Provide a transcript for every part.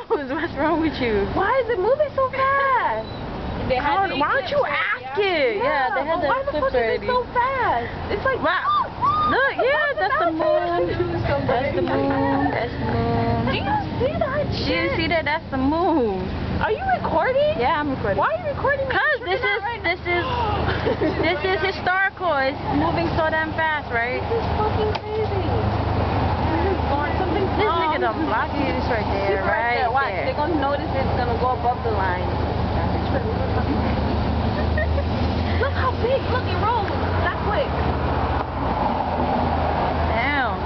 Rose, what's wrong with you? Why is it moving so fast? Why don't you ask it? Yeah, they had that clip already. Why so fast? It's like, wow. Look, yeah, that's the moon. That's the moon. That's the moon. Do you see that shit? Do you see that? That's the moon. Are you recording? Yeah, I'm recording. Why are you recording? Because this is historical. It's moving so damn fast, right? This is fucking crazy. This nigga done blocked you right there, right there. Watch, they're gonna notice it's gonna go above the line. Look how big. Look, it rolls that quick. Damn.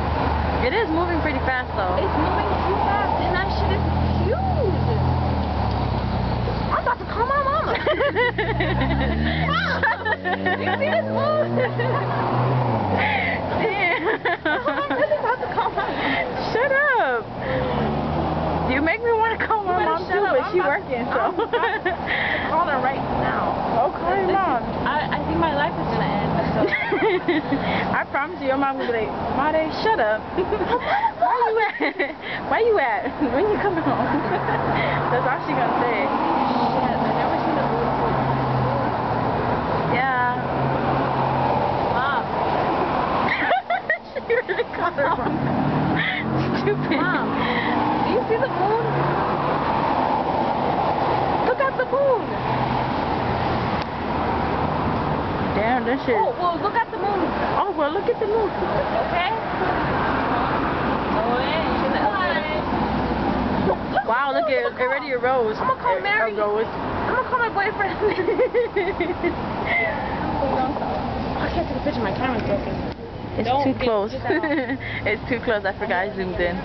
It is moving pretty fast though. It's moving too fast, and that shit is huge. I'm about to call my mama. Mom, you see this move? I'm really about to call my mom. Shut up. You make me want to call my mom too, but she's working, so. Call her right now. Oh, call your mom. I think my life is gonna end. So. I promise you, your mom will be like, Made, shut up. Where you at? Where you at? When you coming home? That's all she gonna say. Shit, I never seen a moon so fast. Yeah. Mom. She really called her mom. Stupid. Mom, do you see the moon? Look at the moon. Damn, that shit. Oh, well, look at the moon. Oh, well, look at the moon. Okay? Wow, look at it already arose. I'm gonna call Mary. I'm gonna call my boyfriend. I can't take a picture. My camera's broken. It's too close. It's too close. I forgot I zoomed in.